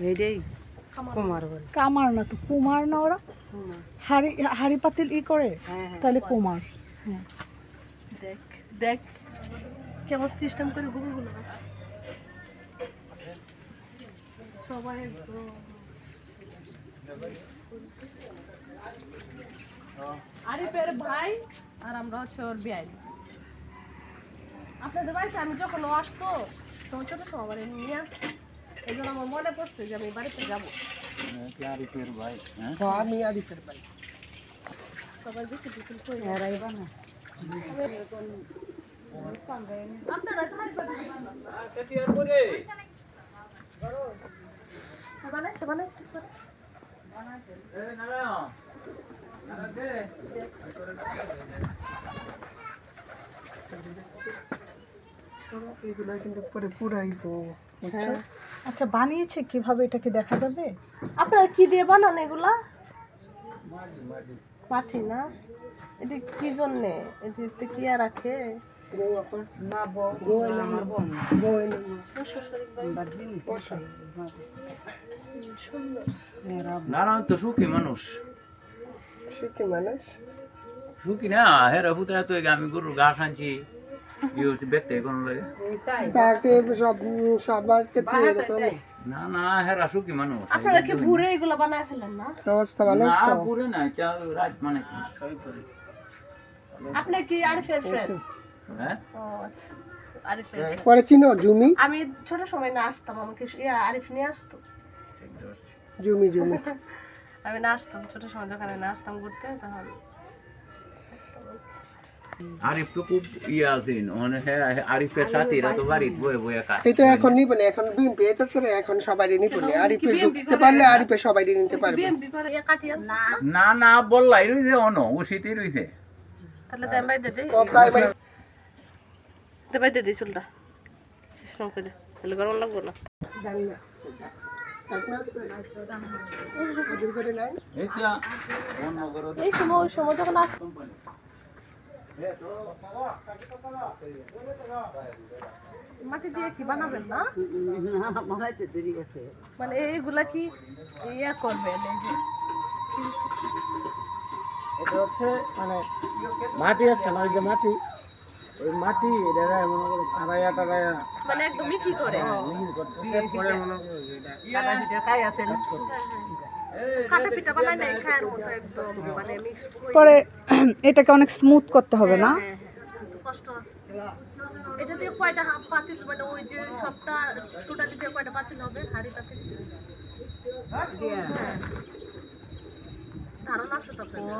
এইটাই কুমার বলে। কামার না তো, কুমার না ওরা? হাড়ি হাড়ি পাতিল ই করে, তাহলে কুমার। হ্যাঁ, দেখ দেখ কেমন সিস্টেম করে গুলো সবাই আরিফের ভাই আর আমরা হচ্ছে ওর বিয়াই। আপনাদের বাড়িতে আমি যখন ও আসতো তখন ছোট সবার নিয়ে আসতো, এই জন্য আমার মনে পড়ছে যে আমি বাড়িতে যাবো। আরিফের ভাই, আমি আরিফের ভাই। সবাই বেশি বিকেল করে এরাইবা না। আপনারা বানাইছে বানাইছে এগুলো কিন্তু পরে পুরাইবো। আচ্ছা, বানিয়েছে কিভাবে, এটা কি দেখা যাবে? আপনারা কি দিয়ে বানান এগুলা? মাটি না? এটা কি জন্যে? এটাতে কি আর রাখে? নারায়ণ তো সুখী মানুষ। সুখী না হেরা হুতে তো আমি গরুর ঘাস আনছি দেখতে কোনো লাগে না না হেরা সুখী মানুষ। আপনারা কি ভুরে এগুলা বানায় ফেলেন না? না পুরে না রাত মানে আপনি কি আরিফের ফ্রেন্ড? হ্যাঁ ও আচ্ছা, আরিফের পরে চিনো জুমি? আমি ছোট সময় না আসতাম, আমাকে আরিফ নিয়ে আসতো। জুমি জুমি আমি না আসতাম ছোট সময়, যখন না আসতাম ঘুরতে তখন আরিফ তো খুব ইয়ে আছেন আরিফের সাথীরা তো বাড়িতে বয়ে বয়ে কাজ। এটা এখন নিবে না, এখন বিএমপি এটা ছেড়ে এখন সবাই নিবে না। আরিফে ঢুকতে পারলে আরিফে সবাই নিতে পারবে। বিএমপি করে কাটিয়ে না না না বললাই রইছে অন উশিতেই রইছে। তাহলে দেন ভাই দে ভাই দে চুলটা সিস্টেম করে, তাহলে গরম লাগবে না। জানি না এইটা অন্য করো এই সময় ওই সময় যখন আসতাম মাটি দিয়ে কি বানাবেন না? বানাইতে দেরি আছে। মানে এইগুলা কি ইয়া করবেন? এই যে এটা হচ্ছে মানে মাটি আছে না, ওই যে মাটি, ওই মাটি এটা মনে করো টারাইয়া টারাইয়া মানে একদম কি করে পরে মনে করো এটা খাই আছে কাটা পিঠা বানাই না খায়ের মতো একদম মানে মিক্সড করে পরে এটাকে অনেক স্মুথ করতে হবে না? হ্যাঁ একটু কষ্ট আছে। এটা দিয়ে কয়টা হাফ পাতিল, মানে ওই যে সবটা টোটালি দিয়ে কয়টা পাতিল হবে? হাড়ি পাতিল ধারণা আছে তো আপনাদের?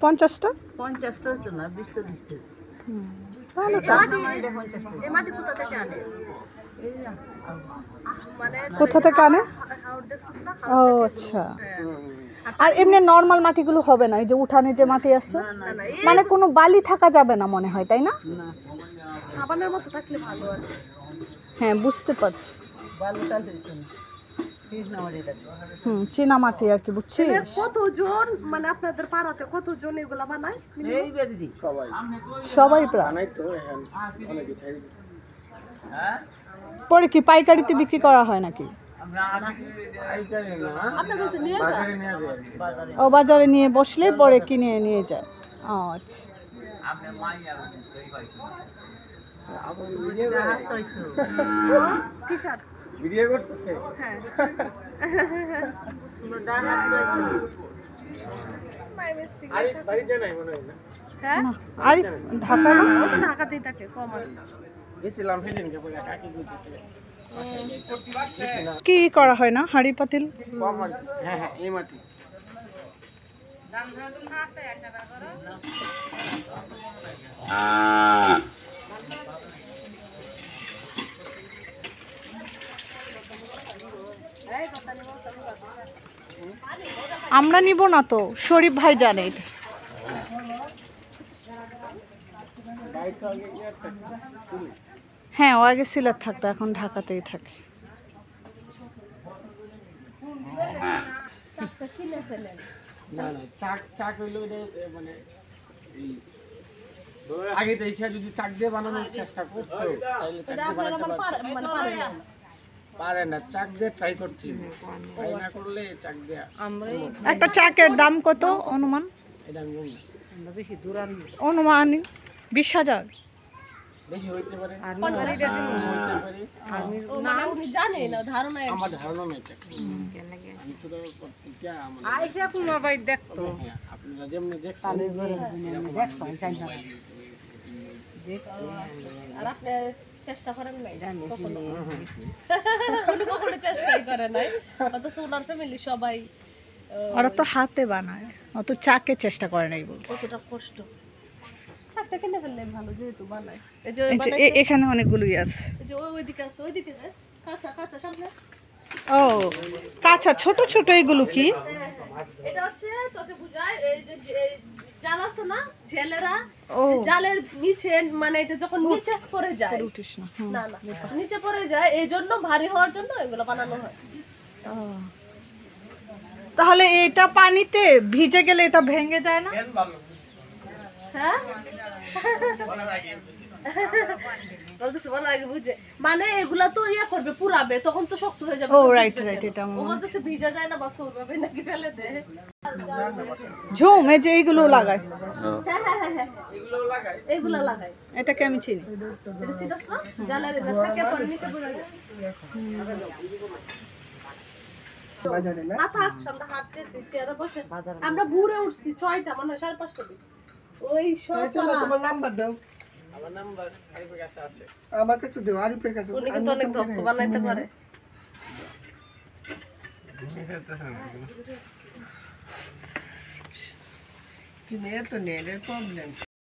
50টা? 50টা হতো না, 20টা 20টা। তাহলে এই মাটি কোথা থেকে আনে? মানে কোথা থেকে আনে? হাওড় দেখছিস না? ও আচ্ছা। আর এমনি নরমাল মাটিগুলো হবে না, এই যে উঠানে যে মাটি আছে, মানে কোনো বালি থাকা যাবে না মনে হয়, তাই না? সাবানের মতো থাকলে ভালো আর কি। হ্যাঁ, বুঝতে পারছি। বালুটা দিত না, কৃষ্ণ মাটি এটা। চীনা মাটি আর কি, বুঝছিস? কতজন মানে আপনাদের পাড়াতে কতজন এগুলা বানায়? এই বেদি সবাই সবাই প্রায়। বানাই তো এখন অনেক কিছু। হ্যাঁ পরে কি পাইকারিতে বিক্রি করা হয় নাকি? আপনাদের তো নিয়ে যায় ও বাজারে নিয়ে বসলে পরে কিনে নিয়ে যায়। ও আচ্ছা। আপনি মাইয়া তৈরি পাইছো টিচার ভিডিও করতেছে। হ্যাঁ আরিফ বাড়িতে নাই মনে হয় না। হ্যাঁ না, আরিফ ঢাকা না? ও তো ঢাকাতেই থাকে, কমার্স। গেছিলাম সেদিনকে বলে কাকি কইতেছে কি করা হয় না হাঁড়ি পাতিল? হ্যাঁ হ্যাঁ এই মাটি আমরা নিব না তো, শরীফ ভাই জানে এটা। হ্যাঁ, ও আগে সিলেট থাকতো, এখন ঢাকাতেই থাকে। না না চাক চাক হইলো মানে আগে দেখে যদি চাক দিয়ে বানানোর চেষ্টা করতো তাহলে চাক দিয়ে বানাতে পারতো। মানে পারে না পারে না, চাক দিয়ে ট্রাই করছি, ট্রাই না করলে চাক দিয়ে একটা চাকের দাম কত অনুমান? এটা আমি জানি না। অনুমানিক 20,000। দেখি হইতে পারে, 50 হইতে পারে, ও মানে উনি জানে না ধারণা আমার ধারণা নেই চাক। আমি তো পত্রিকা আমার হ্যাঁ, আপনারা যেমনি দেখছেন আর আপনি চেষ্টা করেন নাই কখনো? উনি কখনো চেষ্টাই করে নাই, অথচ ওনার ফ্যামিলি সবাই ওরা তো হাতে বানায়, অত চাকে চেষ্টা করে নাই বলছে। কতটা কষ্ট। চারটা কিনে ফেললে ভালো, যেহেতু বানায়। এই যে এই যে এখানে অনেকগুলোই আছে। এই যে ওইদিকে আছে, ওইদিকে যে কাঁচা কাঁচা সামনে। ও কাঁচা ছোট ছোট এগুলো কি? এটা হচ্ছে তোকে বুঝায়, এই যে জাল আছে না ছেলেরা, ও জালের নিচে মানে এটা যখন নিচে পড়ে যায়, উঠিস না। না না নিচে পড়ে যায়, এই জন্য ভারী হওয়ার জন্য এগুলো বানানো হয়। তাহলে এটা পানিতে ভিজে গেলে এটা ভেঙে যায় না? হ্যাঁ বলতেছে ভালো লাগে বুঝে, মানে এগুলা তো ইয়া করবে পুরাবে, তখন তো শক্ত হয়ে যাবে। ও রাইট রাইট, এটা ও বলতেছে ভিজা যায় না, বাস ওইভাবে নাকি ফেলে দে। ঝুম এই যে এইগুলো লাগায়, হ্যাঁ হ্যাঁ হ্যাঁ হ্যাঁ এগুলা লাগাই। এটাকে আমি চিনি। এটা চিনাস না? জালের এটা থাকে পরে নিচে পড়ে যায়। না থাক, সন্ধ্যা হাঁটতেছি, চেয়ারে বসে। আমরা ঘুরে উঠছি 6টা, মানে 5:30 দিক। ওই তোমার নাম্বার দাও, আমার নাম্বার আরিফের কাছে আছে। আমার কাছে দাও, আরিফের কাছে। উনি কিন্তু অনেক দক্ষ বানাইতে পারে। কি মেয়ে তো নেটের প্রবলেম।